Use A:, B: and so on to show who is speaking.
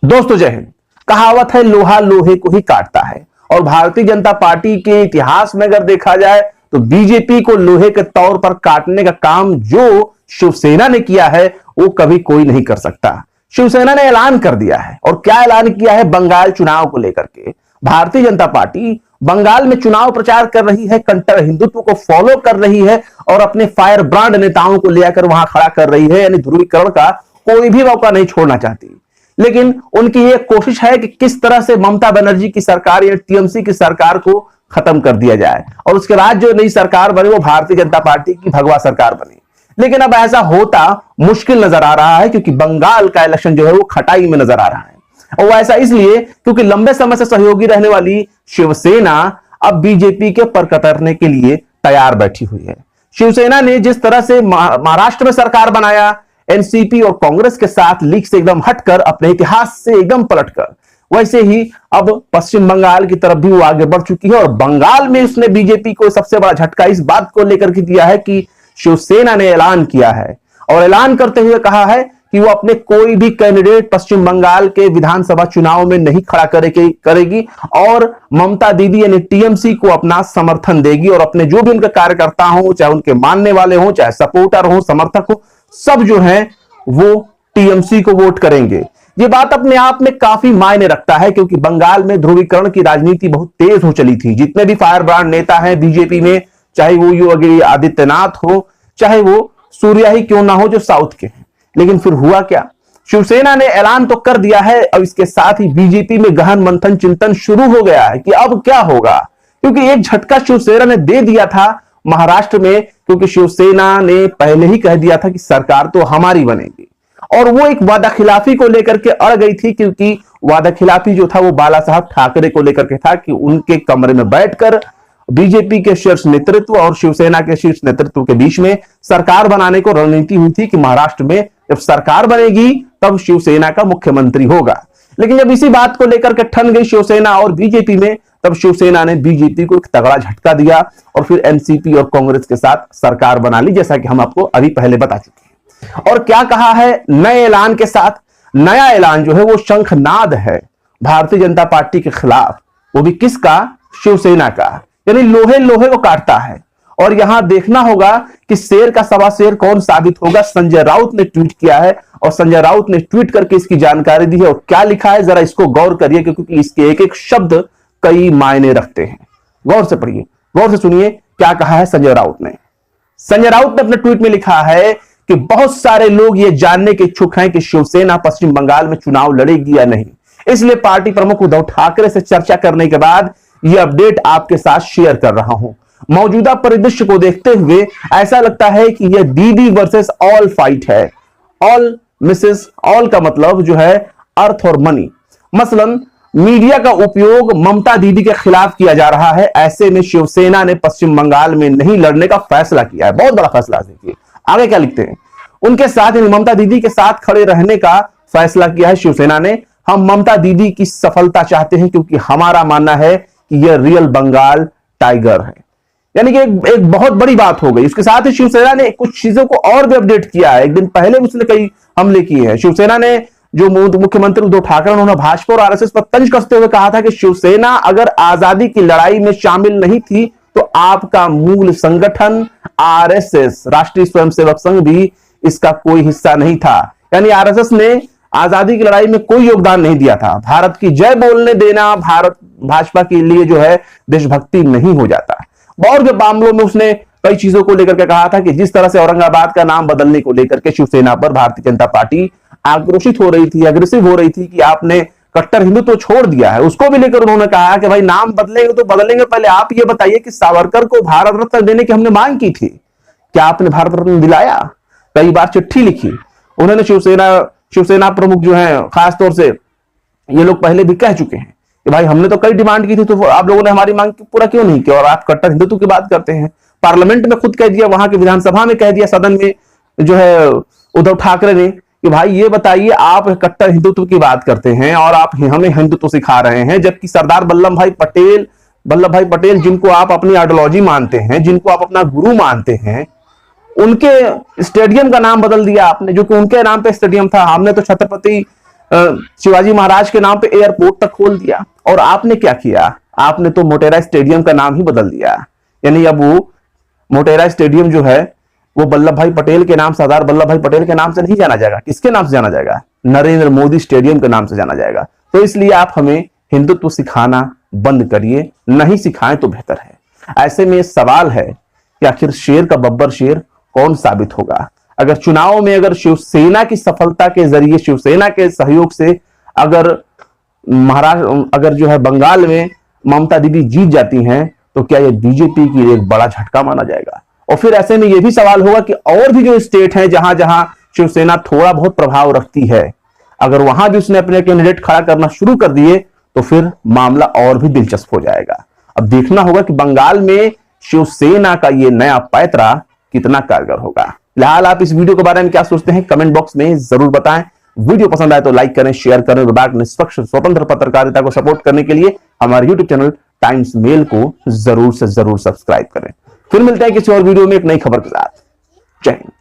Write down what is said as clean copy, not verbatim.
A: दोस्तों जय हिंद। कहावत है लोहा लोहे को ही काटता है, और भारतीय जनता पार्टी के इतिहास में अगर देखा जाए तो बीजेपी को लोहे के तौर पर काटने का काम जो शिवसेना ने किया है वो कभी कोई नहीं कर सकता। शिवसेना ने ऐलान कर दिया है, और क्या ऐलान किया है बंगाल चुनाव को लेकर के। भारतीय जनता पार्टी बंगाल में चुनाव प्रचार कर रही है, कट्टर हिंदुत्व को फॉलो कर रही है और अपने फायर ब्रांड नेताओं को लेकर वहां खड़ा कर रही है, यानी ध्रुवीकरण का कोई भी मौका नहीं छोड़ना चाहती। लेकिन उनकी यह कोशिश है कि किस तरह से ममता बनर्जी की सरकार या टीएमसी की सरकार को खत्म कर दिया जाए और उसके बाद जो नई सरकार बने वो भारतीय जनता पार्टी की भगवा सरकार बने। लेकिन अब ऐसा होता मुश्किल नजर आ रहा है, क्योंकि बंगाल का इलेक्शन जो है वो खटाई में नजर आ रहा है। और वो ऐसा इसलिए क्योंकि लंबे समय से सहयोगी रहने वाली शिवसेना अब बीजेपी के पर कतरने के लिए तैयार बैठी हुई है। शिवसेना ने जिस तरह से महाराष्ट्र में सरकार बनाया, एनसीपी और कांग्रेस के साथ लीक से एकदम हटकर, अपने इतिहास से एकदम पलटकर, वैसे ही अब पश्चिम बंगाल की तरफ भी वो आगे बढ़ चुकी है। और बंगाल में उसने बीजेपी को सबसे बड़ा झटका इस बात को लेकर के दिया है कि शिवसेना ने ऐलान किया है, और ऐलान करते हुए कहा है कि वो अपने कोई भी कैंडिडेट पश्चिम बंगाल के विधानसभा चुनाव में नहीं खड़ा करेगी और ममता दीदी यानी टीएमसी को अपना समर्थन देगी, और अपने जो भी उनके कार्यकर्ता हो, चाहे उनके मानने वाले हो, चाहे सपोर्टर हो, समर्थक हो, सब जो है वो टीएमसी को वोट करेंगे। ये बात अपने आप में काफी मायने रखता है, क्योंकि बंगाल में ध्रुवीकरण की राजनीति बहुत तेज हो चली थी। जितने भी फायर ब्रांड नेता हैं बीजेपी में, चाहे वो योगी आदित्यनाथ हो, चाहे वो सूर्या ही क्यों ना हो जो साउथ के हैं। लेकिन फिर हुआ क्या? शिवसेना ने ऐलान तो कर दिया है, और इसके साथ ही बीजेपी में गहन मंथन चिंतन शुरू हो गया है कि अब क्या होगा। क्योंकि एक झटका शिवसेना ने दे दिया था महाराष्ट्र में, क्योंकि शिवसेना ने पहले ही कह दिया था कि सरकार तो हमारी बनेगी, और वो एक वादा खिलाफी को लेकर के अड़ गई थी। क्योंकि वादा खिलाफी जो था वो बाला साहब ठाकरे को लेकर के था कि उनके कमरे में बैठकर बीजेपी के शीर्ष नेतृत्व और शिवसेना के शीर्ष नेतृत्व के बीच में सरकार बनाने को रणनीति हुई थी कि महाराष्ट्र में जब सरकार बनेगी तब शिवसेना का मुख्यमंत्री होगा। लेकिन जब इसी बात को लेकर के ठन गई शिवसेना और बीजेपी में, तब शिवसेना ने बीजेपी को एक तगड़ा झटका दिया और फिर एनसीपी और कांग्रेस के साथ सरकार बना ली, जैसा कि हम आपको अभी पहले बता चुके हैं। और क्या कहा है नए ऐलान के साथ? नया ऐलान जो है वो शंखनाद है भारतीय जनता पार्टी के खिलाफ, वो भी किसका? शिवसेना का। यानी लोहे लोहे को काटता है। और यहां देखना होगा कि शेर का सवा शेर कौन साबित होगा। संजय राउत ने ट्वीट किया है, और संजय राउत ने ट्वीट करके इसकी जानकारी दी है। और क्या लिखा है जरा इसको गौर करिए, क्योंकि इसके एक एक शब्द कई मायने रखते हैं। गौर से पढ़िए, गौर से सुनिए क्या कहा है संजय राउत ने। संजय राउत ने अपने ट्वीट में लिखा है कि बहुत सारे लोग ये जानने के इच्छुक हैं कि शिवसेना पश्चिम बंगाल में चुनाव लड़ेगी या नहीं। इसलिए पार्टी प्रमुख उद्धव ठाकरे से चर्चा करने के बाद यह अपडेट आपके साथ शेयर कर रहा हूं। मौजूदा परिदृश्य को देखते हुए ऐसा लगता है कि यह दीदी वर्सेस ऑल फाइट है। ऑल मिसेस ऑल का मतलब जो है अर्थ और मनी। मसलन मीडिया का उपयोग ममता दीदी के खिलाफ किया जा रहा है। ऐसे में शिवसेना ने पश्चिम बंगाल में नहीं लड़ने का फैसला किया है। बहुत बड़ा फैसला। देखिए आगे क्या लिखते हैं। उनके साथ ममता दीदी के साथ खड़े रहने का फैसला किया है शिवसेना ने। हम ममता दीदी की सफलता चाहते हैं, क्योंकि हमारा मानना है कि यह रियल बंगाल टाइगर है। यानी कि एक बहुत बड़ी बात हो गई। उसके साथ ही शिवसेना ने कुछ चीजों को और भी अपडेट किया है। एक दिन पहले उसने कई हमले किए हैं। शिवसेना ने जो मुख्यमंत्री उद्धव ठाकरे, उन्होंने भाजपा और आरएसएस पर तंज कसते हुए कहा था कि शिवसेना अगर आजादी की लड़ाई में शामिल नहीं थी तो आपका मूल संगठन आरएसएस, राष्ट्रीय स्वयंसेवक संघ, भी इसका कोई हिस्सा नहीं था। यानी आरएसएस ने आजादी की लड़ाई में कोई योगदान नहीं दिया था। भारत की जय बोलने देना भारत भाजपा के लिए जो है देशभक्ति नहीं हो जाता। और के मामलों में उसने कई चीजों को लेकर के कहा था कि जिस तरह से औरंगाबाद का नाम बदलने को लेकर के शिवसेना पर भारतीय जनता पार्टी आक्रोशित हो रही थी, अग्रेसिव हो रही थी कि आपने कट्टर हिंदुत्व तो छोड़ दिया है। उसको भी लेकर उन्होंने कहा कि भाई नाम बदलेंगे तो बदलेंगे, पहले आप ये बताइए कि सावरकर को भारत रत्न देने की हमने मांग की थी, क्या आपने भारत रत्न दिलाया? कई बार चिट्ठी लिखी उन्होंने। शिवसेना प्रमुख जो है खासतौर से ये लोग पहले भी कह चुके हैं कि भाई हमने तो कई डिमांड की थी, तो आप लोगों ने हमारी मांग पूरा क्यों नहीं किया? और आप कट्टर हिंदुत्व की बात करते हैं। पार्लियामेंट में खुद कह दिया, वहां की विधानसभा में कह दिया, सदन में जो है उद्धव ठाकरे ने कि भाई ये बताइए, आप कट्टर हिंदुत्व की बात करते हैं और आप हमें हिंदुत्व सिखा रहे हैं, जबकि सरदार वल्लभ भाई पटेल जिनको आप अपनी आइडियोलॉजी मानते हैं, जिनको आप अपना गुरु मानते हैं, उनके स्टेडियम का नाम बदल दिया आपने, जो कि उनके नाम पे स्टेडियम था। हमने तो छत्रपति शिवाजी महाराज के नाम पे एयरपोर्ट तक खोल दिया। और आपने क्या किया, आपने तो मोटेरा स्टेडियम का नाम ही बदल दिया। यानी अब वो मोटेरा स्टेडियम जो है वो वल्लभ भाई पटेल के नाम, सरदार वल्लभ भाई पटेल के नाम से नहीं जाना जाएगा। किसके नाम से जाना जाएगा? नरेंद्र मोदी स्टेडियम के नाम से जाना जाएगा। तो इसलिए आप हमें हिंदुत्व सिखाना बंद करिए, नहीं सिखाएं तो बेहतर है। ऐसे में सवाल है कि आखिर शेर का बब्बर शेर कौन साबित होगा? अगर चुनाव में अगर शिवसेना की सफलता के जरिए, शिवसेना के सहयोग से अगर महाराष्ट्र, अगर जो है बंगाल में ममता दीदी जीत जाती हैं, तो क्या यह बीजेपी की एक बड़ा झटका माना जाएगा? और फिर ऐसे में यह भी सवाल होगा कि और भी जो स्टेट हैं जहां जहां शिवसेना थोड़ा बहुत प्रभाव रखती है, अगर वहां भी उसने अपने कैंडिडेट खड़ा करना शुरू कर दिए तो फिर मामला और भी दिलचस्प हो जाएगा। अब देखना होगा कि बंगाल में शिवसेना का यह नया पैंतरा कितना कारगर होगा। फिलहाल आप इस वीडियो के बारे में क्या सोचते हैं कमेंट बॉक्स में जरूर बताएं। वीडियो पसंद आए तो लाइक करें, शेयर करें। विभाग निष्पक्ष स्वतंत्र पत्रकारिता को सपोर्ट करने के लिए हमारे यूट्यूब चैनल टाइम्स मेल को जरूर से जरूर सब्सक्राइब करें। फिर मिलते हैं किसी और वीडियो में एक नई खबर के साथ। जय हिंद।